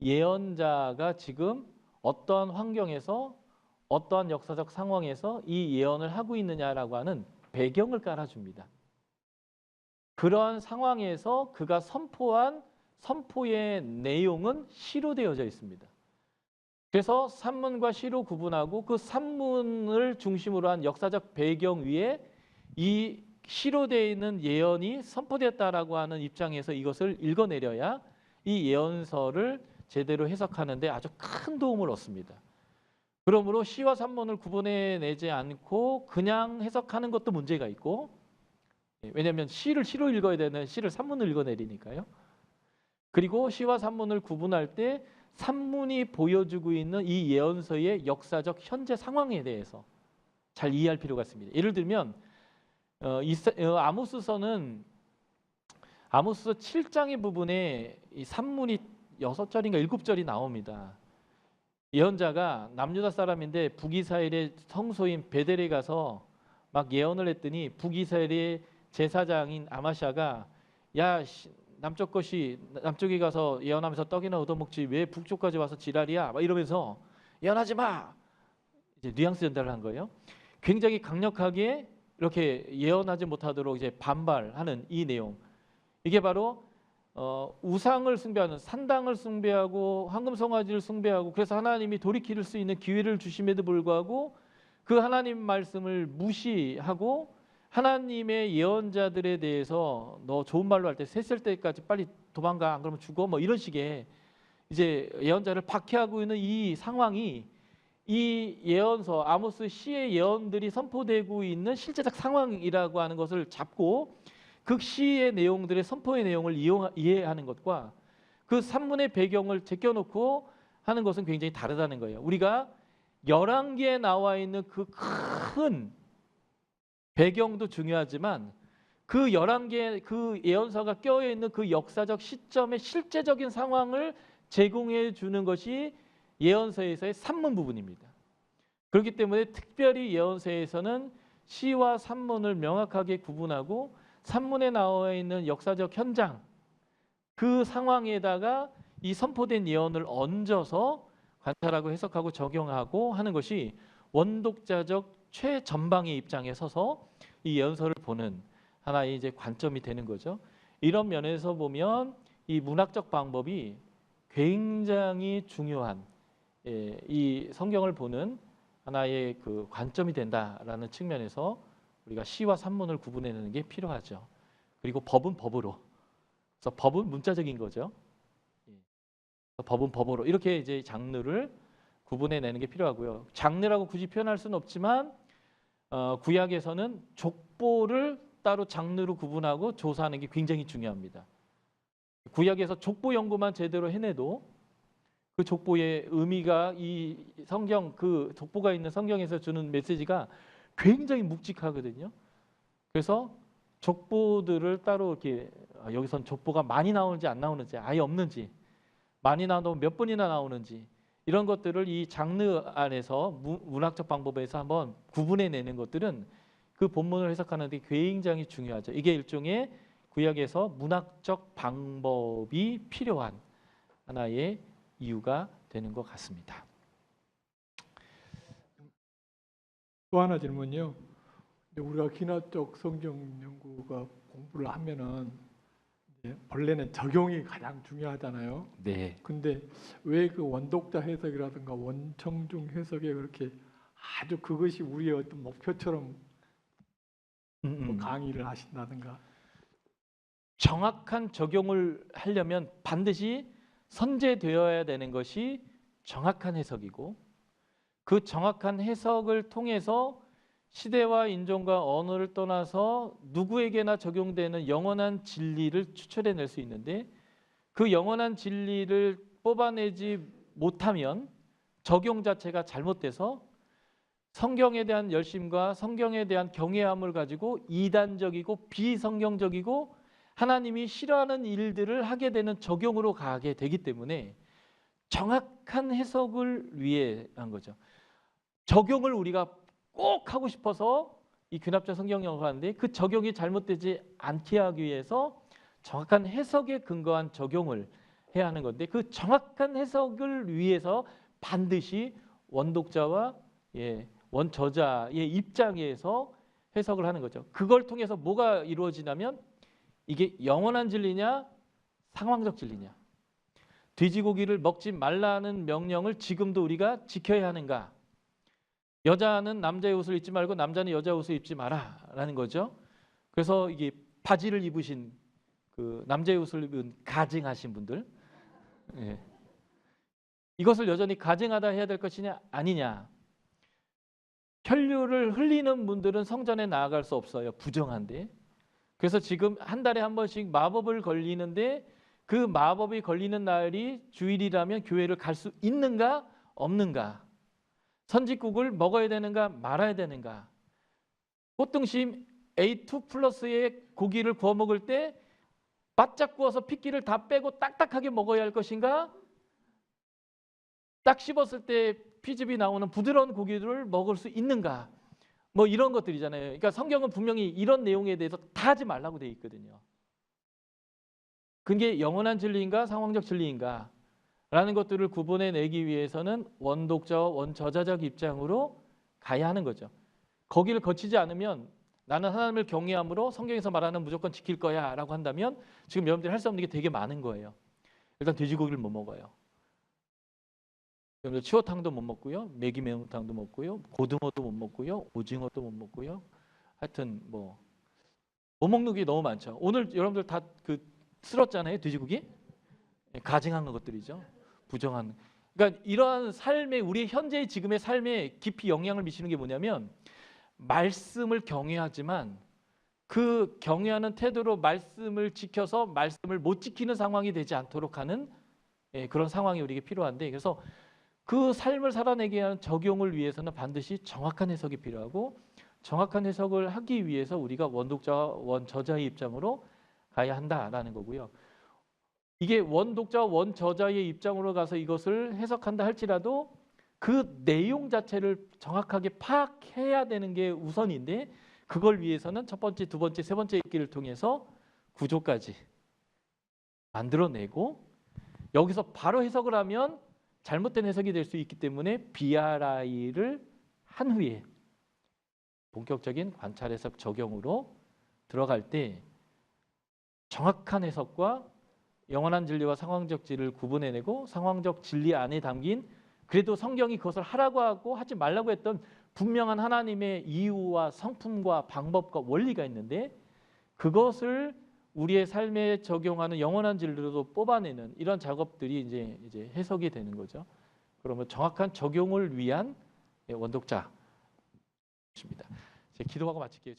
예언자가 지금 어떠한 환경에서 어떠한 역사적 상황에서 이 예언을 하고 있느냐라고 하는 배경을 깔아줍니다. 그러한 상황에서 그가 선포한 선포의 내용은 시로 되어져 있습니다. 그래서 산문과 시로 구분하고 그 산문을 중심으로 한 역사적 배경 위에 이 시로 되어 있는 예언이 선포됐다라고 하는 입장에서 이것을 읽어내려야 이 예언서를 제대로 해석하는 데 아주 큰 도움을 얻습니다. 그러므로 시와 산문을 구분해내지 않고 그냥 해석하는 것도 문제가 있고, 왜냐하면 시를 시로 읽어야 되는 시를 산문을 읽어내리니까요. 그리고 시와 산문을 구분할 때 산문이 보여주고 있는 이 예언서의 역사적 현재 상황에 대해서 잘 이해할 필요가 있습니다. 예를 들면 아모스서는 아모스 7장의 부분에 이 산문이 6절인가 7절이 나옵니다. 예언자가 남유다 사람인데 북이스라엘의 성소인 베델에 가서 막 예언을 했더니 북이스라엘의 제사장인 아마샤가 야 남쪽에 가서 예언하면서 떡이나 얻어먹지 왜 북쪽까지 와서 지랄이야 막 이러면서 예언하지 마 이제 뉘앙스 전달을 한 거예요. 굉장히 강력하게 이렇게 예언하지 못하도록 이제 반발하는 이 내용, 이게 바로 우상을 숭배하는 산당을 숭배하고 황금송아지를 숭배하고 그래서 하나님이 돌이킬 수 있는 기회를 주심에도 불구하고 그 하나님 말씀을 무시하고 하나님의 예언자들에 대해서 너 좋은 말로 할 때 셋을 때까지 빨리 도망가 안 그러면 죽어 뭐 이런 식의 이제 예언자를 박해하고 있는 이 상황이 이 예언서 아모스 시의 예언들이 선포되고 있는 실제적 상황이라고 하는 것을 잡고 그 시의 내용들의 선포의 내용을 이해하는 것과 그 산문의 배경을 제껴놓고 하는 것은 굉장히 다르다는 거예요. 우리가 열왕기에 나와 있는 그 큰 배경도 중요하지만 그 열왕기에 그 예언서가 껴여 있는 그 역사적 시점의 실제적인 상황을 제공해 주는 것이 예언서에서의 산문 부분입니다. 그렇기 때문에 특별히 예언서에서는 시와 산문을 명확하게 구분하고 산문에 나와 있는 역사적 현장 그 상황에다가 이 선포된 예언을 얹어서 관찰하고 해석하고 적용하고 하는 것이 원독자적 최전방의 입장에 서서 이 예언서를 보는 하나의 이제 관점이 되는 거죠. 이런 면에서 보면 이 문학적 방법이 굉장히 중요한 이 성경을 보는 하나의 그 관점이 된다라는 측면에서 우리가 시와 산문을 구분해내는 게 필요하죠. 그리고 법은 법으로. 그래서 법은 문자적인 거죠. 법은 법으로 이렇게 이제 장르를 구분해내는 게 필요하고요. 장르라고 굳이 표현할 수는 없지만 구약에서는 족보를 따로 장르로 구분하고 조사하는 게 굉장히 중요합니다. 구약에서 족보 연구만 제대로 해내도 그 족보의 의미가 이 성경 그 족보가 있는 성경에서 주는 메시지가 굉장히 묵직하거든요. 그래서 족보들을 따로 이렇게 여기선 족보가 많이 나오는지 안 나오는지 아예 없는지 많이 나오면 몇 번이나 나오는지 이런 것들을 이 장르 안에서 문학적 방법에서 한번 구분해내는 것들은 그 본문을 해석하는 데 굉장히 중요하죠. 이게 일종의 구약에서 문학적 방법이 필요한 하나의 이유가 되는 것 같습니다. 또 하나 질문요. 우리가 기나적 성경 연구가 공부를 하면은 본래는 적용이 가장 중요하잖아요. 네. 근데 왜 그 원독자 해석이라든가 원청중 해석에 그렇게 아주 그것이 우리의 어떤 목표처럼 뭐 강의를 하신다든가. 정확한 적용을 하려면 반드시 선제되어야 되는 것이 정확한 해석이고 그 정확한 해석을 통해서 시대와 인종과 언어를 떠나서 누구에게나 적용되는 영원한 진리를 추출해낼 수 있는데 그 영원한 진리를 뽑아내지 못하면 적용 자체가 잘못돼서 성경에 대한 열심과 성경에 대한 경외함을 가지고 이단적이고 비성경적이고 하나님이 싫어하는 일들을 하게 되는 적용으로 가게 되기 때문에 정확한 해석을 위해 한 거죠. 적용을 우리가 꼭 하고 싶어서 이 귀납적 성경 연구를 하는데 그 적용이 잘못되지 않게 하기 위해서 정확한 해석에 근거한 적용을 해야 하는 건데 그 정확한 해석을 위해서 반드시 원독자와 원저자의 입장에서 해석을 하는 거죠. 그걸 통해서 뭐가 이루어지냐면 이게 영원한 진리냐 상황적 진리냐. 돼지고기를 먹지 말라는 명령을 지금도 우리가 지켜야 하는가. 여자는 남자의 옷을 입지 말고 남자는 여자의 옷을 입지 마라라는 거죠. 그래서 이게 바지를 입으신 그 남자의 옷을 입은 가증하신 분들, 이것을 여전히 가증하다 해야 될 것이냐 아니냐. 혈류를 흘리는 분들은 성전에 나아갈 수 없어요. 부정한데. 그래서 지금 한 달에 한 번씩 마법을 걸리는데 그 마법이 걸리는 날이 주일이라면 교회를 갈 수 있는가 없는가. 선짓국을 먹어야 되는가 말아야 되는가. 꽃등심 A2 플러스의 고기를 구워 먹을 때 바짝 구워서 핏기를 다 빼고 딱딱하게 먹어야 할 것인가, 딱 씹었을 때 피즙이 나오는 부드러운 고기를 먹을 수 있는가, 뭐 이런 것들이잖아요. 그러니까 성경은 분명히 이런 내용에 대해서 다 하지 말라고 되어 있거든요. 그게 영원한 진리인가 상황적 진리인가 라는 것들을 구분해내기 위해서는 원독자와 원저자적 입장으로 가야 하는 거죠. 거기를 거치지 않으면 나는 하나님을 경외함으로 성경에서 말하는 무조건 지킬 거야 라고 한다면 지금 여러분들이 할 수 없는 게 되게 많은 거예요. 일단 돼지고기를 못 먹어요. 여러분들 추어탕도 못 먹고요. 매기 매운탕도 못 먹고요. 고등어도 못 먹고요. 오징어도 못 먹고요. 하여튼 뭐 못 먹는 게 너무 많죠. 오늘 여러분들 다 그 쓸었잖아요. 돼지고기. 가증한 것들이죠. 부정한. 그러니까 이러한 삶의 우리 현재의 지금의 삶에 깊이 영향을 미치는 게 뭐냐면 말씀을 경외하지만 그 경외하는 태도로 말씀을 지켜서 말씀을 못 지키는 상황이 되지 않도록 하는 그런 상황이 우리에게 필요한데 그래서 그 삶을 살아내기 위한 적용을 위해서는 반드시 정확한 해석이 필요하고 정확한 해석을 하기 위해서 우리가 원독자와 원저자의 입장으로 가야 한다라는 거고요. 이게 원독자와 원저자의 입장으로 가서 이것을 해석한다 할지라도 그 내용 자체를 정확하게 파악해야 되는 게 우선인데 그걸 위해서는 첫 번째, 두 번째, 세 번째 읽기를 통해서 구조까지 만들어내고 여기서 바로 해석을 하면 잘못된 해석이 될 수 있기 때문에 BRI를 한 후에 본격적인 관찰 해석 적용으로 들어갈 때 정확한 해석과 영원한 진리와 상황적 진리를 구분해내고 상황적 진리 안에 담긴 그래도 성경이 그것을 하라고 하고 하지 말라고 했던 분명한 하나님의 이유와 성품과 방법과 원리가 있는데 그것을 우리의 삶에 적용하는 영원한 진리로 뽑아내는 이런 작업들이 이제 해석이 되는 거죠. 그러면 정확한 적용을 위한 원독자입니다. 제가 기도하고 마칠게요.